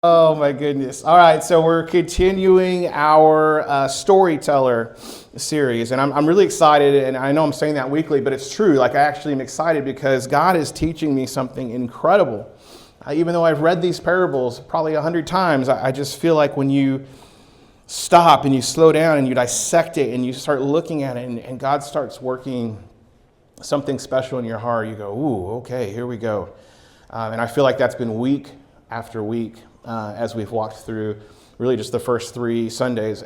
Oh my goodness. All right, so we're continuing our Storyteller series, and I'm really excited, and I know I'm saying that weekly, but it's true. Like, I actually am excited because God is teaching me something incredible. Even though I've read these parables probably 100 times, I just feel like when you stop and you slow down and you dissect it and you start looking at it and God starts working something special in your heart, you go, ooh, okay, here we go. And I feel like that's been week after week as we've walked through really just the first 3 Sundays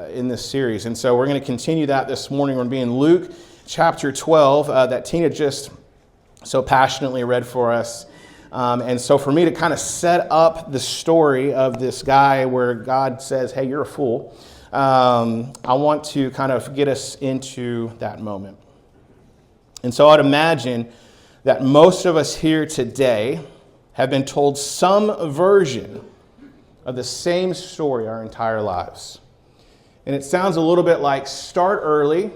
in this series. And so we're going to continue that this morning. We're going to be in Luke chapter 12 that Tina just so passionately read for us. And so for me to kind of set up the story of this guy where God says, hey, you're a fool, I want to kind of get us into that moment. And so I'd imagine that most of us here today have been told some version of the same story our entire lives. And it sounds a little bit like start early,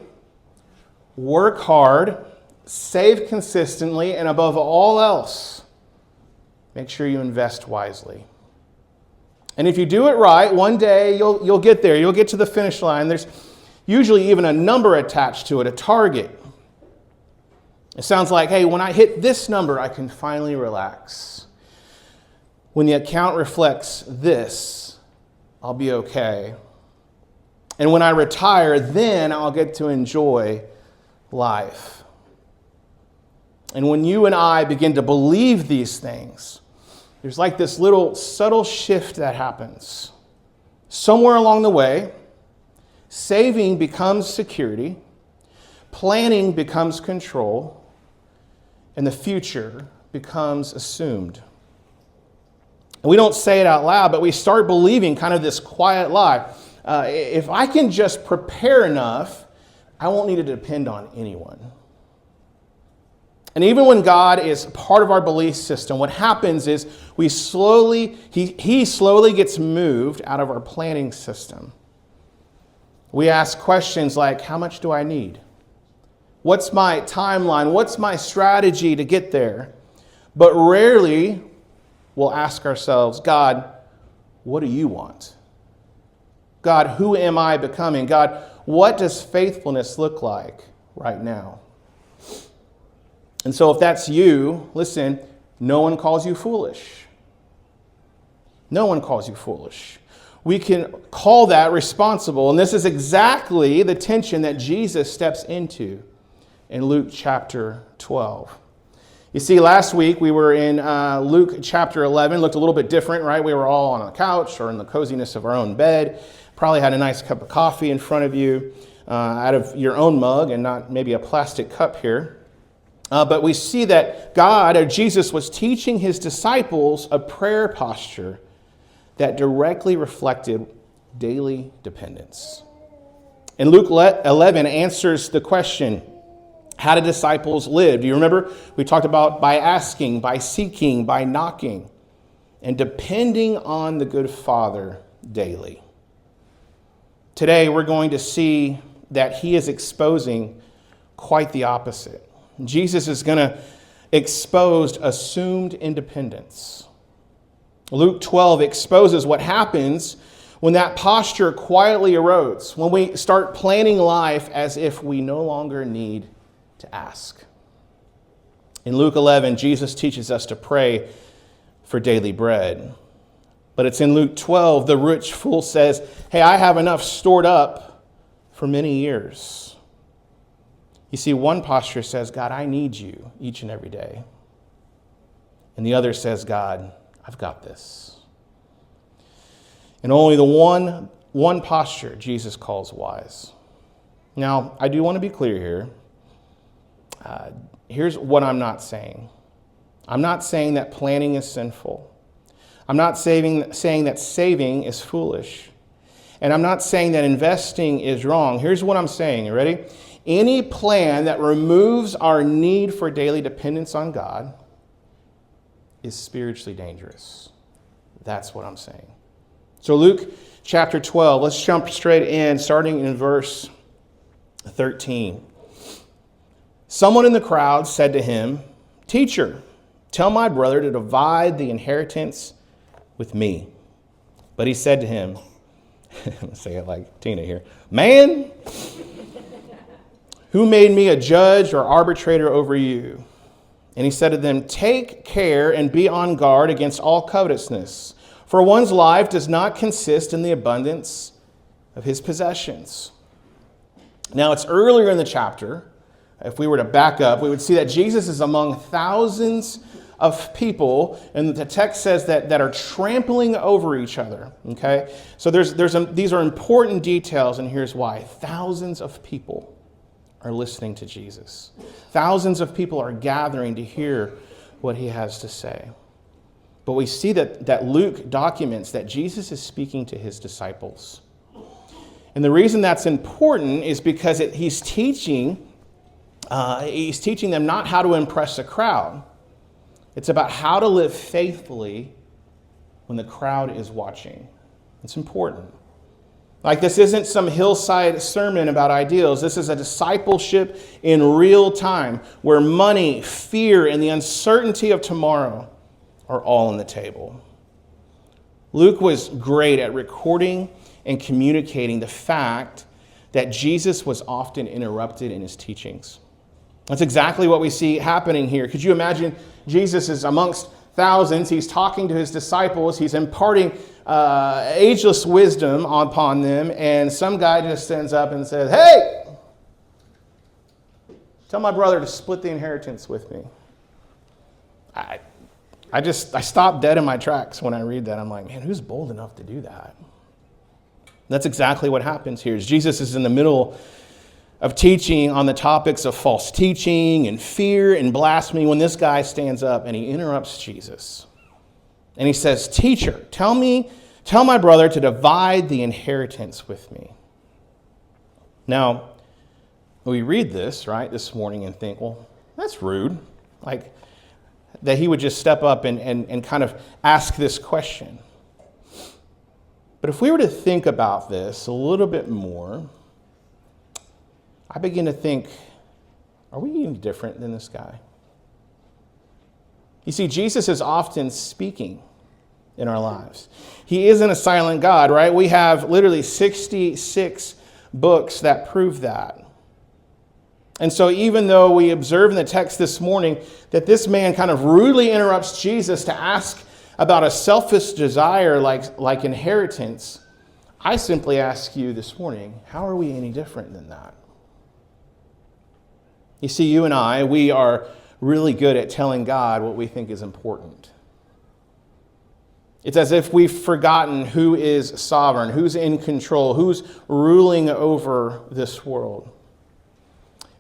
work hard, save consistently, and above all else, make sure you invest wisely. And if you do it right, one day you'll get there. You'll get to the finish line. There's usually even a number attached to it, a target. It sounds like, hey, when I hit this number, I can finally relax. When the account reflects this, I'll be okay. And when I retire, then I'll get to enjoy life. And when you and I begin to believe these things, there's like this little subtle shift that happens. Somewhere along the way, saving becomes security, planning becomes control, and the future becomes assumed. And we don't say it out loud, but we start believing kind of this quiet lie. If I can just prepare enough, I won't need to depend on anyone. And even when God is part of our belief system, what happens is he slowly gets moved out of our planning system. We ask questions like, how much do I need? What's my timeline? What's my strategy to get there? But rarely we'll ask ourselves, God, what do you want? God, who am I becoming? God, what does faithfulness look like right now? And so if that's you, listen, no one calls you foolish. No one calls you foolish. We can call that responsible. And this is exactly the tension that Jesus steps into in Luke chapter 12. You see, last week we were in Luke chapter 11. Looked a little bit different, right? We were all on a couch or in the coziness of our own bed. Probably had a nice cup of coffee in front of you out of your own mug and not maybe a plastic cup here. But we see that God, or Jesus, was teaching his disciples a prayer posture that directly reflected daily dependence. And Luke 11 answers the question, how do disciples live? Do you remember? We talked about by asking, by seeking, by knocking, and depending on the good Father daily. Today, we're going to see that he is exposing quite the opposite. Jesus is going to expose assumed independence. Luke 12 exposes what happens when that posture quietly erodes, when we start planning life as if we no longer need to ask. In Luke 11, Jesus teaches us to pray for daily bread. But it's in Luke 12, the rich fool says, hey, I have enough stored up for many years. You see, one posture says, God, I need you each and every day. And the other says, God, I've got this. And only the one posture Jesus calls wise. Now, I do want to be clear here. Here's what I'm not saying. I'm not saying that planning is sinful. I'm not saying that saving is foolish. And I'm not saying that investing is wrong. Here's what I'm saying. You ready? Any plan that removes our need for daily dependence on God is spiritually dangerous. That's what I'm saying. So Luke chapter 12, let's jump straight in, starting in verse 13. Someone in the crowd said to him, Teacher, tell my brother to divide the inheritance with me. But he said to him, let's say it like Tina here, man, who made me a judge or arbitrator over you? And he said to them, take care and be on guard against all covetousness, for one's life does not consist in the abundance of his possessions. Now, it's earlier in the chapter. If we were to back up, we would see that Jesus is among thousands of people, and the text says that are trampling over each other. Okay, so these are important details, and here's why: thousands of people are listening to Jesus. Thousands of people are gathering to hear what he has to say. But we see that Luke documents that Jesus is speaking to his disciples. And the reason that's important is because he's teaching them not how to impress a crowd. It's about how to live faithfully when the crowd is watching. It's important. Like, this isn't some hillside sermon about ideals. This is a discipleship in real time where money, fear, and the uncertainty of tomorrow are all on the table. Luke was great at recording and communicating the fact that Jesus was often interrupted in his teachings. That's exactly what we see happening here. Could you imagine Jesus is amongst thousands. He's talking to his disciples. He's imparting ageless wisdom upon them. And some guy just stands up and says, hey, tell my brother to split the inheritance with me. I stopped dead in my tracks when I read that. I'm like, man, who's bold enough to do that? That's exactly what happens here. Jesus is in the middle of teaching on the topics of false teaching and fear and blasphemy when this guy stands up and he interrupts Jesus. And he says, teacher, tell my brother to divide the inheritance with me. Now, we read this, right, this morning and think, well, that's rude. Like, that he would just step up and kind of ask this question. But if we were to think about this a little bit more, I begin to think, are we any different than this guy? You see, Jesus is often speaking in our lives. He isn't a silent God, right? We have literally 66 books that prove that. And so even though we observe in the text this morning that this man kind of rudely interrupts Jesus to ask about a selfish desire like inheritance, I simply ask you this morning, how are we any different than that? You see, you and I, we are really good at telling God what we think is important. It's as if we've forgotten who is sovereign, who's in control, who's ruling over this world.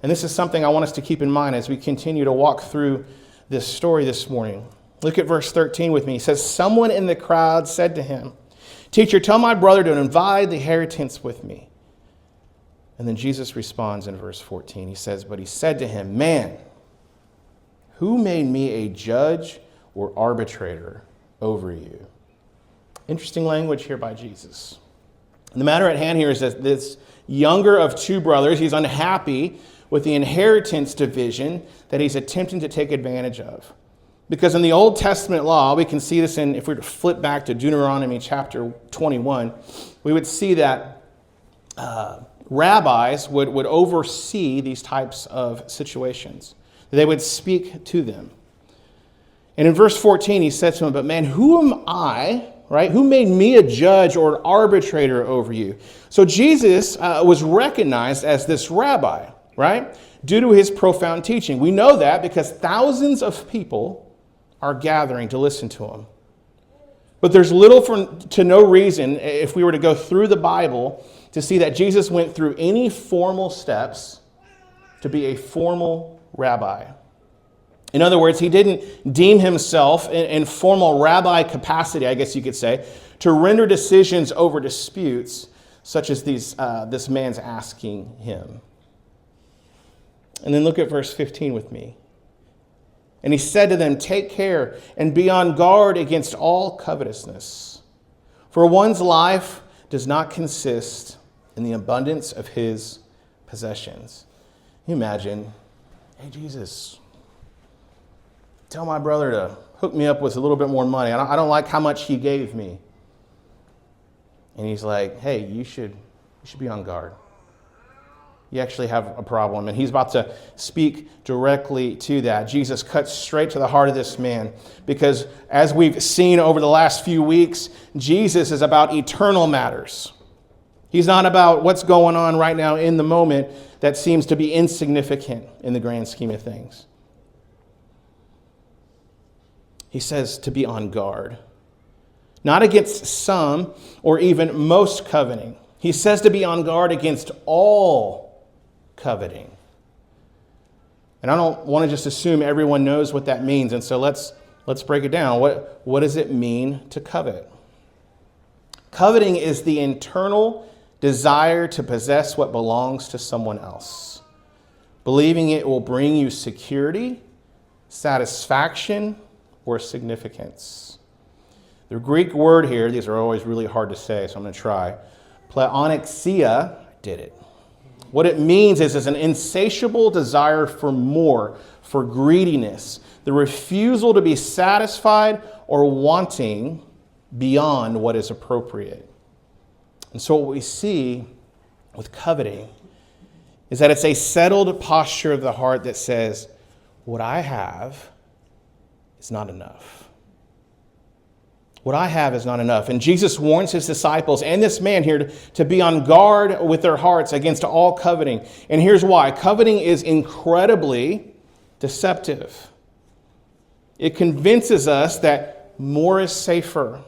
And this is something I want us to keep in mind as we continue to walk through this story this morning. Look at verse 13 with me. It says, someone in the crowd said to him, teacher, tell my brother to divide the inheritance with me. And then Jesus responds in verse 14. He says, but he said to him, man, who made me a judge or arbitrator over you? Interesting language here by Jesus. And the matter at hand here is that this younger of two brothers, he's unhappy with the inheritance division that he's attempting to take advantage of. Because in the Old Testament law, we can see this if we were to flip back to Deuteronomy chapter 21, we would see that rabbis would oversee these types of situations. They would speak to them. And in verse 14, he said to him, but man, who am I, right? Who made me a judge or an arbitrator over you? So Jesus was recognized as this rabbi, right? Due to his profound teaching. We know that because thousands of people are gathering to listen to him. But there's little to no reason, if we were to go through the Bible, to see that Jesus went through any formal steps to be a formal rabbi. In other words, he didn't deem himself in formal rabbi capacity, I guess you could say, to render decisions over disputes such as this man's asking him. And then look at verse 15 with me. And he said to them, take care and be on guard against all covetousness. For one's life does not consist in the abundance of his possessions. Can you imagine, hey, Jesus, tell my brother to hook me up with a little bit more money. I don't like how much he gave me. And he's like, hey, you should be on guard. You actually have a problem. And he's about to speak directly to that. Jesus cuts straight to the heart of this man because as we've seen over the last few weeks, Jesus is about eternal matters. He's not about what's going on right now in the moment that seems to be insignificant in the grand scheme of things. He says to be on guard. Not against some or even most coveting. He says to be on guard against all coveting. And I don't want to just assume everyone knows what that means. And so let's break it down. What does it mean to covet? Coveting is the internal desire to possess what belongs to someone else, believing it will bring you security, satisfaction, or significance. The Greek word here, these are always really hard to say, so I'm going to try. Pleonexia did it. What it means is an insatiable desire for more, for greediness, the refusal to be satisfied or wanting beyond what is appropriate. And so what we see with coveting is that it's a settled posture of the heart that says, what I have is not enough. What I have is not enough. And Jesus warns his disciples and this man here to be on guard with their hearts against all coveting. And here's why. Coveting is incredibly deceptive. It convinces us that more is safer,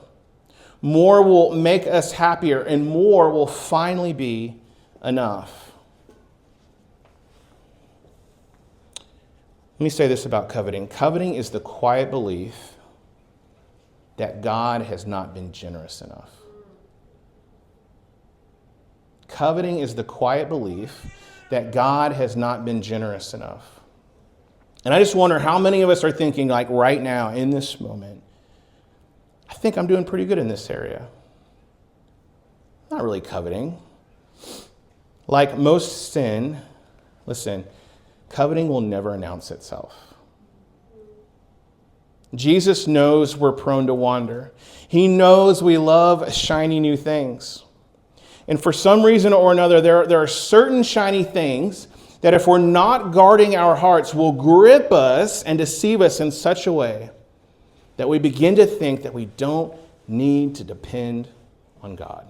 more will make us happier, and more will finally be enough. Let me say this about coveting. Coveting is the quiet belief that God has not been generous enough. Coveting is the quiet belief that God has not been generous enough. And I just wonder how many of us are thinking, like right now, in this moment, I think I'm doing pretty good in this area. Not really coveting. Like most sin, listen, coveting will never announce itself. Jesus knows we're prone to wander. He knows we love shiny new things. And for some reason or another, there are certain shiny things that if we're not guarding our hearts will grip us and deceive us in such a way that we begin to think that we don't need to depend on God.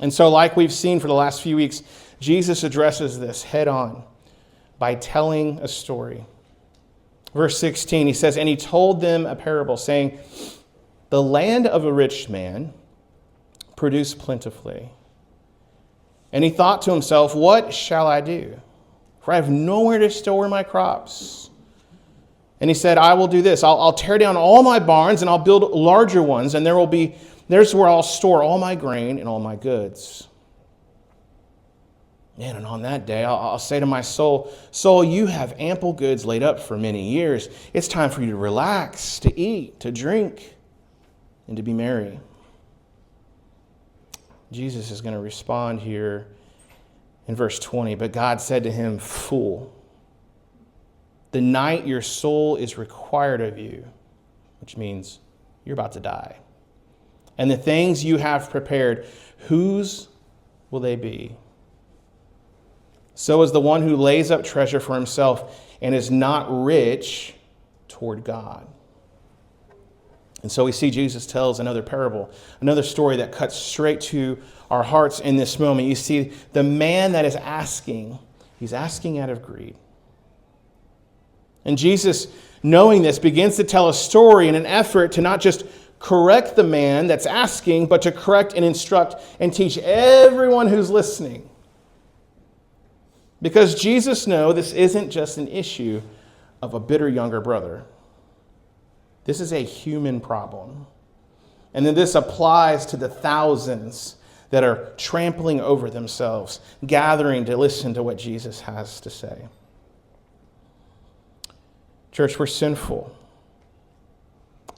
And so like we've seen for the last few weeks, Jesus addresses this head on by telling a story. Verse 16, he says, and he told them a parable, saying, the land of a rich man produced plentifully. And he thought to himself, what shall I do? For I have nowhere to store my crops. And he said, I will do this. I'll tear down all my barns and I'll build larger ones. And there's where I'll store all my grain and all my goods. And on that day, I'll say to my soul, soul, you have ample goods laid up for many years. It's time for you to relax, to eat, to drink, and to be merry. Jesus is going to respond here in verse 20. But God said to him, fool, the night your soul is required of you, which means you're about to die. And the things you have prepared, whose will they be? So is the one who lays up treasure for himself and is not rich toward God. And so we see Jesus tells another parable, another story that cuts straight to our hearts in this moment. You see the man that is asking, he's asking out of greed. And Jesus, knowing this, begins to tell a story in an effort to not just correct the man that's asking, but to correct and instruct and teach everyone who's listening. Because Jesus knows this isn't just an issue of a bitter younger brother. This is a human problem. And then this applies to the thousands that are trampling over themselves, gathering to listen to what Jesus has to say. Church, we're sinful.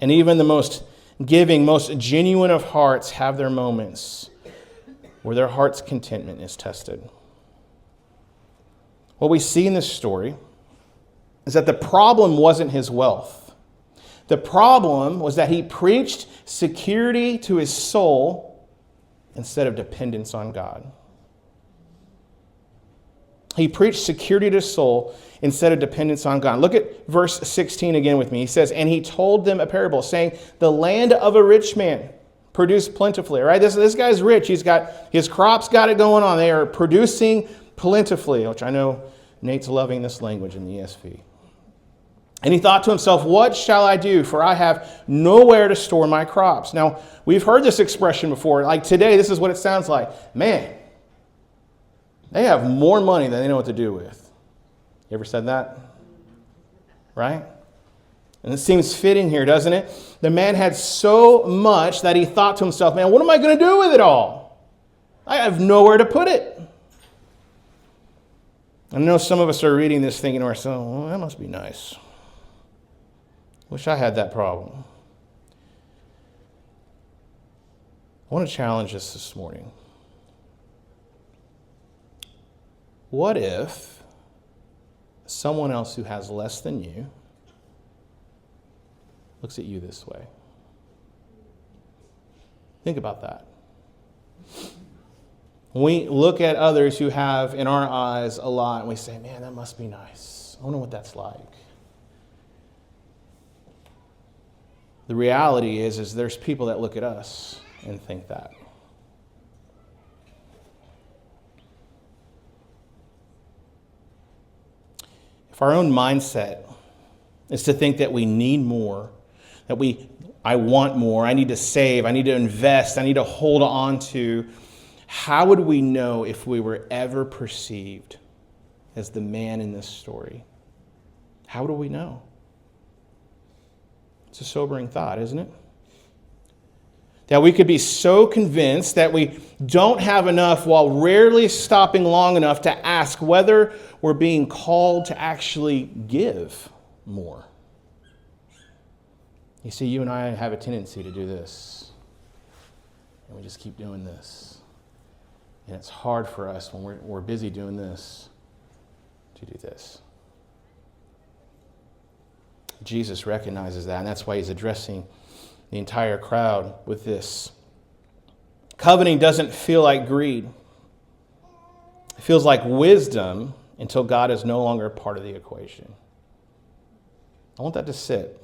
And even the most giving, most genuine of hearts have their moments where their heart's contentment is tested. What we see in this story is that the problem wasn't his wealth. The problem was that he preached security to his soul instead of dependence on God. He preached security to his soul instead of dependence on God. Look at verse 16 again with me. He says, and he told them a parable, saying, the land of a rich man produced plentifully. Right? This guy's rich. His crops got it going on. They are producing plentifully, which I know Nate's loving this language in the ESV. And he thought to himself, what shall I do? For I have nowhere to store my crops. Now, we've heard this expression before. Like today, this is what it sounds like. Man, they have more money than they know what to do with. You ever said that? Right? And it seems fitting here, doesn't it? The man had so much that he thought to himself, man, what am I going to do with it all? I have nowhere to put it. I know some of us are reading this thinking to ourselves, well, that must be nice. Wish I had that problem. I want to challenge us this morning. What if someone else who has less than you looks at you this way? Think about that. When we look at others who have, in our eyes, a lot, and we say, man, that must be nice. I wonder what that's like. The reality is there's people that look at us and think that. If our own mindset is to think that we need more, I want more, I need to save, I need to invest, I need to hold on to, how would we know if we were ever perceived as the man in this story? How do we know? It's a sobering thought, isn't it? That we could be so convinced that we don't have enough while rarely stopping long enough to ask whether we're being called to actually give more. You see, you and I have a tendency to do this. And we just keep doing this. And it's hard for us when we're busy doing this to do this. Jesus recognizes that, and that's why he's addressing the entire crowd with this. Coveting doesn't feel like greed. It feels like wisdom until God is no longer a part of the equation. I want that to sit.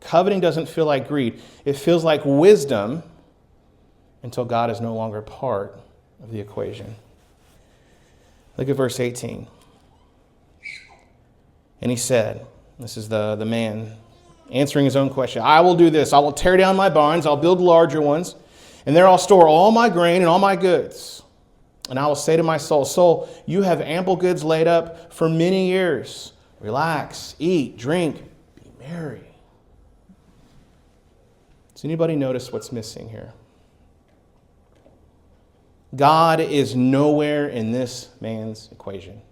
Coveting doesn't feel like greed. It feels like wisdom until God is no longer part of the equation. Look at verse 18. And he said, this is the man answering his own question. I will do this. I will tear down my barns. I'll build larger ones. And there I'll store all my grain and all my goods. And I will say to my soul, soul, you have ample goods laid up for many years. Relax, eat, drink, be merry. Does anybody notice what's missing here? God is nowhere in this man's equation.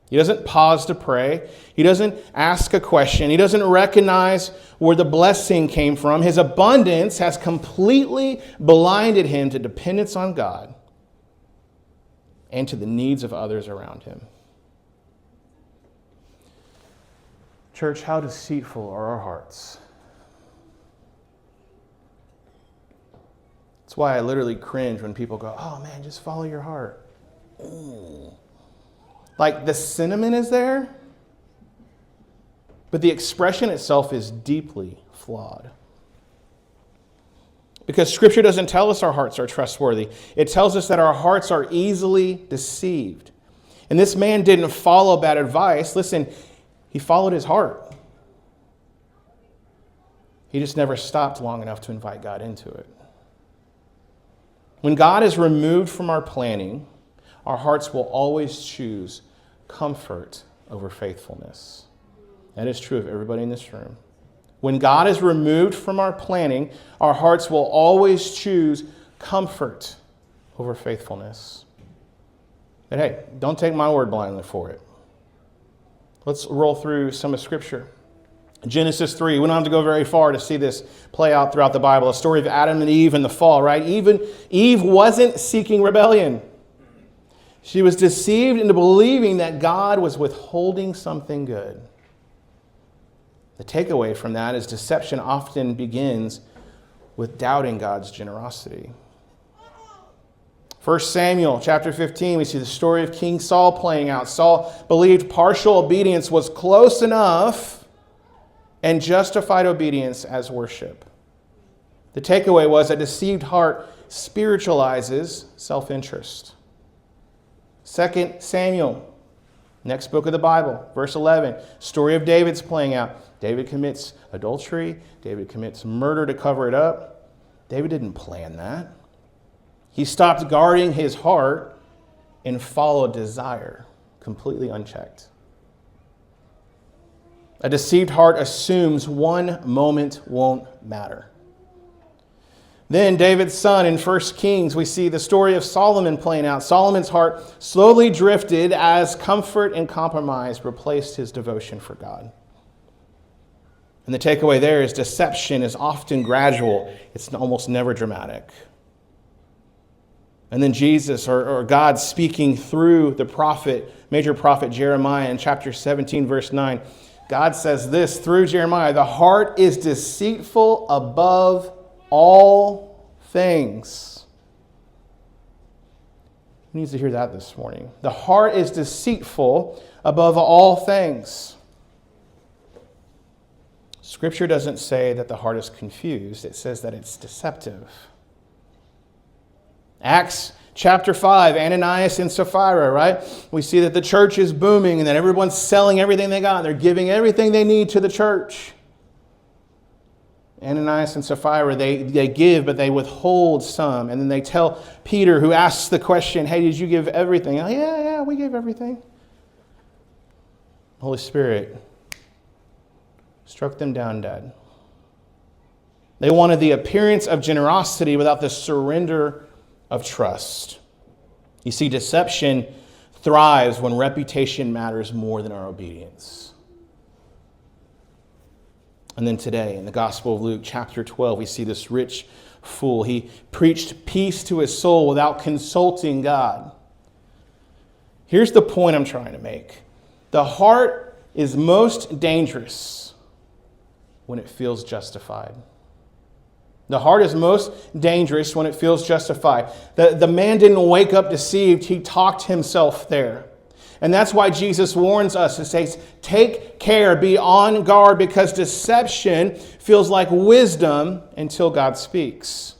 He doesn't pause to pray. He doesn't ask a question. He doesn't recognize where the blessing came from. His abundance has completely blinded him to dependence on God and to the needs of others around him. Church, how deceitful are our hearts? That's why I literally cringe when people go, oh man, just follow your heart. Ooh. Like the sentiment is there, but the expression itself is deeply flawed. Because Scripture doesn't tell us our hearts are trustworthy. It tells us that our hearts are easily deceived. And this man didn't follow bad advice. Listen, he followed his heart. He just never stopped long enough to invite God into it. When God is removed from our planning, our hearts will always choose comfort over faithfulness. That is true of everybody in this room. When God is removed from our planning, our hearts will always choose comfort over faithfulness. But hey, don't take my word blindly for it. Let's roll through some of Scripture. Genesis 3, we don't have to go very far to see this play out throughout the Bible. A story of Adam and Eve and the fall, right? Eve wasn't seeking rebellion. She was deceived into believing that God was withholding something good. The takeaway from that is deception often begins with doubting God's generosity. 1 Samuel chapter 15, we see the story of King Saul playing out. Saul believed partial obedience was close enough and justified obedience as worship. The takeaway was a deceived heart spiritualizes self-interest. 2 Samuel, next book of the Bible, verse 11, story of David's playing out. David commits adultery. David commits murder to cover it up. David didn't plan that. He stopped guarding his heart and followed desire, completely unchecked. A deceived heart assumes one moment won't matter. Then David's son in 1 Kings, we see the story of Solomon playing out. Solomon's heart slowly drifted as comfort and compromise replaced his devotion for God. And the takeaway there is deception is often gradual. It's almost never dramatic. And then Jesus or God speaking through the prophet, major prophet Jeremiah in chapter 17, verse 9. God says this through Jeremiah, the heart is deceitful above all things. Who needs to hear that this morning? The heart is deceitful above all things. Scripture doesn't say that the heart is confused. It says that it's deceptive. Acts chapter 5, Ananias and Sapphira, right? We see that the church is booming and that everyone's selling everything they got. They're giving everything they need to the church. Ananias and Sapphira, they give, but they withhold some. And then they tell Peter, who asks the question, hey, did you give everything? Oh, yeah, we gave everything. Holy Spirit struck them down dead. They wanted the appearance of generosity without the surrender of trust. You see, deception thrives when reputation matters more than our obedience. And then today, in the Gospel of Luke, chapter 12, we see this rich fool. He preached peace to his soul without consulting God. Here's the point I'm trying to make. The heart is most dangerous when it feels justified. The heart is most dangerous when it feels justified. The man didn't wake up deceived. He talked himself there. And that's why Jesus warns us and says, take care, be on guard, because deception feels like wisdom until God speaks.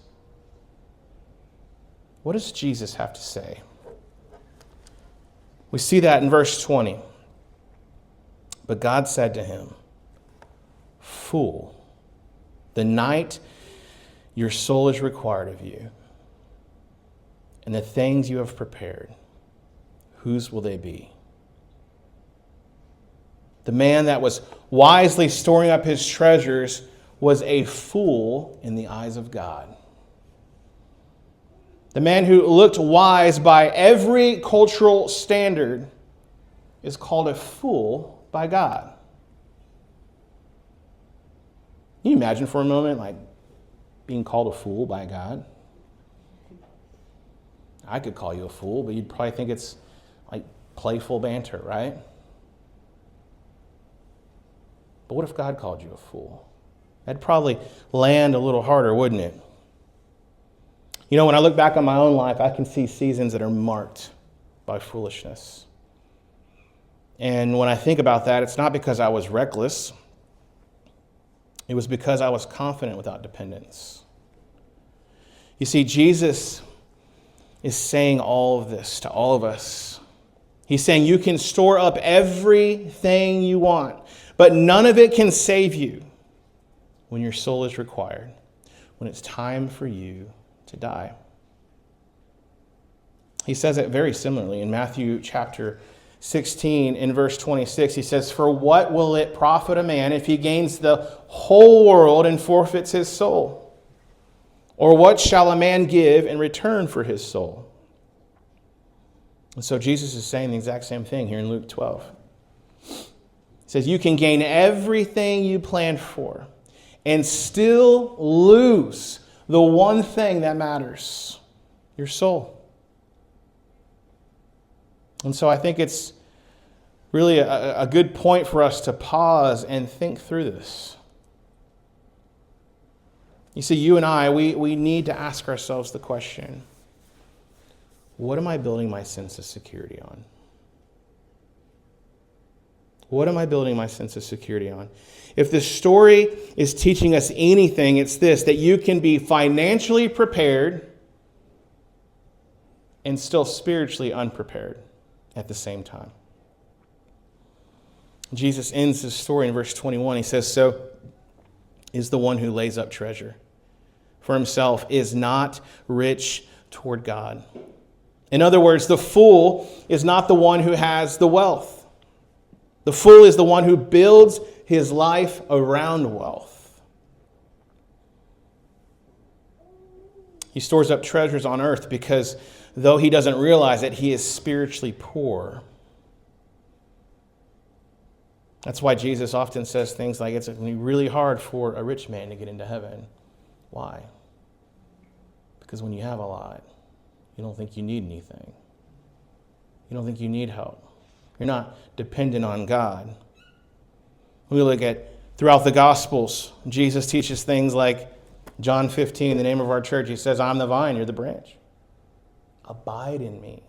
What does Jesus have to say? We see that in verse 20. But God said to him, fool, the night your soul is required of you, and the things you have prepared, whose will they be? The man that was wisely storing up his treasures was a fool in the eyes of God. The man who looked wise by every cultural standard is called a fool by God. Can you imagine for a moment, like, being called a fool by God? I could call you a fool, but you'd probably think it's like playful banter, right? But what if God called you a fool? That'd probably land a little harder, wouldn't it? You know, when I look back on my own life, I can see seasons that are marked by foolishness. And when I think about that, it's not because I was reckless. It was because I was confident without dependence. You see, Jesus is saying all of this to all of us. He's saying you can store up everything you want, but none of it can save you when your soul is required, when it's time for you to die. He says it very similarly in Matthew chapter 16 in verse 26. He says, for what will it profit a man if he gains the whole world and forfeits his soul? Or what shall a man give in return for his soul? And so Jesus is saying the exact same thing here in Luke 12. He says, you can gain everything you planned for and still lose the one thing that matters, your soul. And so I think it's really a good point for us to pause and think through this. You see, you and I, we need to ask ourselves the question, what am I building my sense of security on? What am I building my sense of security on? If the story is teaching us anything, it's this, that you can be financially prepared and still spiritually unprepared at the same time. Jesus ends his story in verse 21. He says, "So is the one who lays up treasure for himself is not rich toward God." In other words, the fool is not the one who has the wealth. The fool is the one who builds his life around wealth. He stores up treasures on earth because though he doesn't realize it, he is spiritually poor. That's why Jesus often says things like it's going to be really hard for a rich man to get into heaven. Why? Because when you have a lot, you don't think you need anything. You don't think you need help. You're not dependent on God. We look at throughout the Gospels, Jesus teaches things like John 15, the name of our church. He says, "I'm the vine, you're the branch. Abide in me.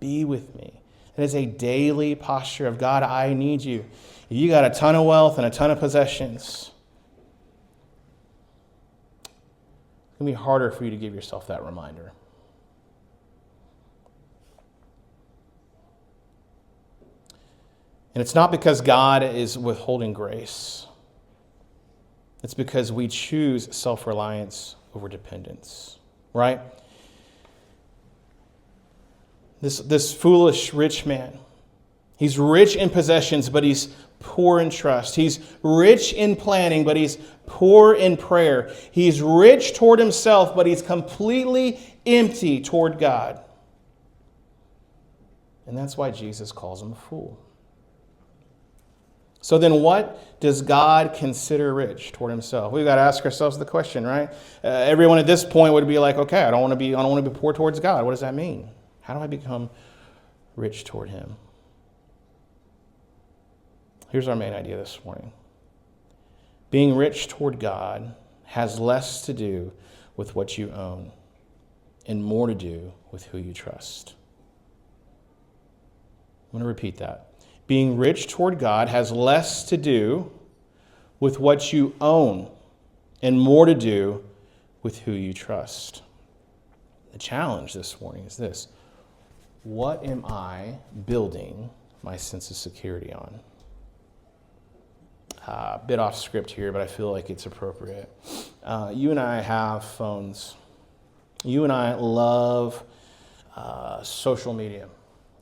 Be with me." It is a daily posture of, God, I need you. If you got a ton of wealth and a ton of possessions, it's going to be harder for you to give yourself that reminder. And it's not because God is withholding grace. It's because we choose self-reliance over dependence, right? This foolish rich man, he's rich in possessions, but he's poor in trust. He's rich in planning, but he's poor in prayer. He's rich toward himself, but he's completely empty toward God. And that's why Jesus calls him a fool. So then what does God consider rich toward himself? We've got to ask ourselves the question, right? Everyone at this point would be like, okay, I don't want to be poor towards God. What does that mean? How do I become rich toward him? Here's our main idea this morning. Being rich toward God has less to do with what you own and more to do with who you trust. I'm going to repeat that. Being rich toward God has less to do with what you own and more to do with who you trust. The challenge this morning is this. What am I building my sense of security on? A bit off script here, but I feel like it's appropriate. You and I have phones. You and I love social media.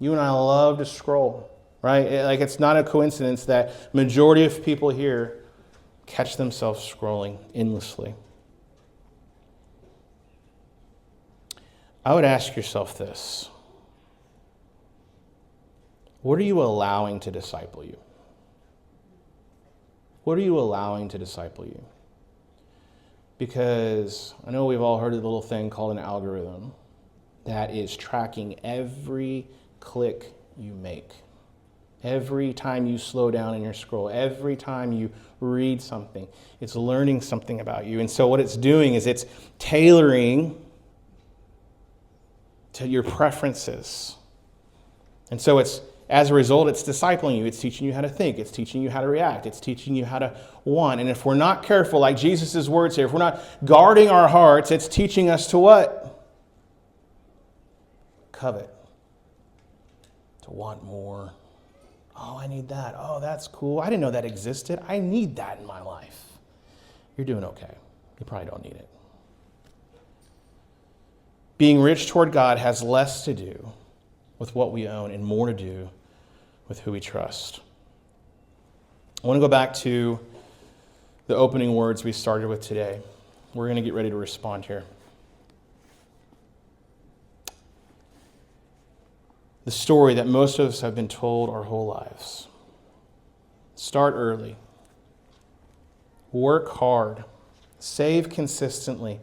You and I love to scroll, right? It's not a coincidence that majority of people here catch themselves scrolling endlessly. I would ask yourself this. What are you allowing to disciple you? What are you allowing to disciple you? Because I know we've all heard of the little thing called an algorithm that is tracking every click you make. Every time you slow down in your scroll, every time you read something, it's learning something about you. And so what it's doing is it's tailoring to your preferences. And so as a result, it's discipling you. It's teaching you how to think. It's teaching you how to react. It's teaching you how to want. And if we're not careful, like Jesus' words here, if we're not guarding our hearts, it's teaching us to what? Covet. To want more. Oh, I need that. Oh, that's cool. I didn't know that existed. I need that in my life. You're doing okay. You probably don't need it. Being rich toward God has less to do with what we own and more to do with who we trust. I want to go back to the opening words we started with today. We're going to get ready to respond here. The story that most of us have been told our whole lives. Start early. Work hard. Save consistently.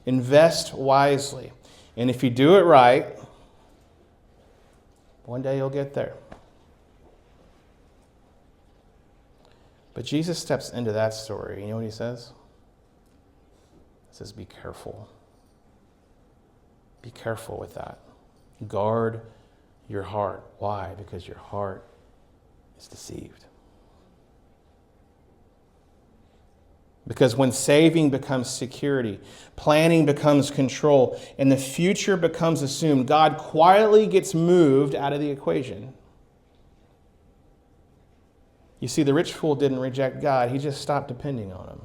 Invest wisely. And if you do it right, one day you'll get there. But Jesus steps into that story. You know what he says? He says, be careful. Be careful with that. Guard your heart. Why? Because your heart is deceived. Because when saving becomes security, planning becomes control, and the future becomes assumed, God quietly gets moved out of the equation. You see, the rich fool didn't reject God. He just stopped depending on him.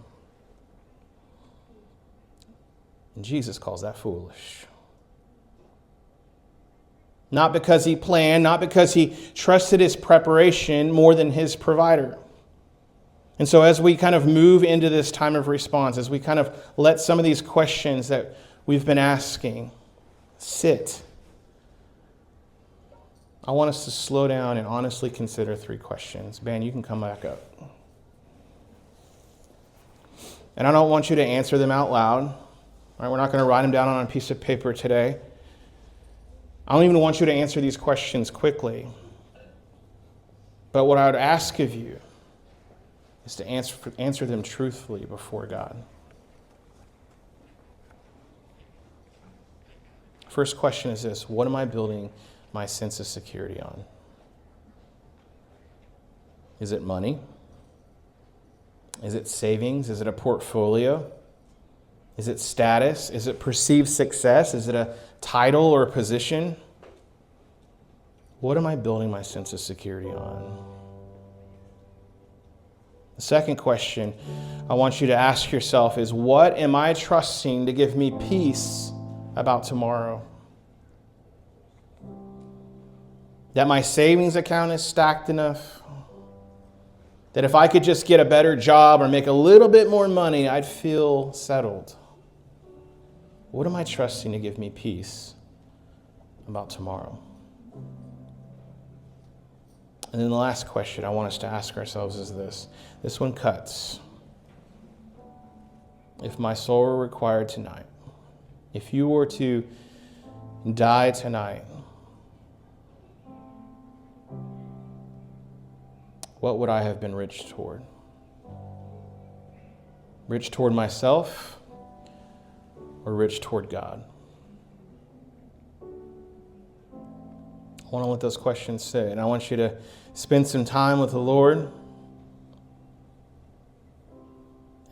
And Jesus calls that foolish. Not because he planned, not because he trusted his preparation more than his provider. And so as we kind of move into this time of response, as we kind of let some of these questions that we've been asking sit, I want us to slow down and honestly consider 3 questions. Ben, you can come back up. And I don't want you to answer them out loud. All right, we're not going to write them down on a piece of paper today. I don't even want you to answer these questions quickly. But what I would ask of you is to answer them truthfully before God. First question is this: what am I building my sense of security on? Is it money? Is it savings? Is it a portfolio? Is it status? Is it perceived success? Is it a title or a position? What am I building my sense of security on? The second question I want you to ask yourself is, what am I trusting to give me peace about tomorrow? That my savings account is stacked enough? That if I could just get a better job or make a little bit more money, I'd feel settled? What am I trusting to give me peace about tomorrow? And then the last question I want us to ask ourselves is this. This one cuts. If my soul were required tonight, if you were to die tonight, what would I have been rich toward? Rich toward myself or rich toward God? I want to let those questions sit, and I want you to spend some time with the Lord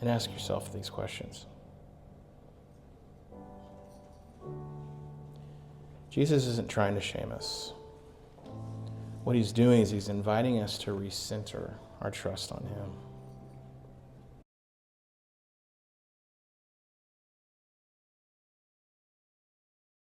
and ask yourself these questions. Jesus isn't trying to shame us. What he's doing is he's inviting us to recenter our trust on him.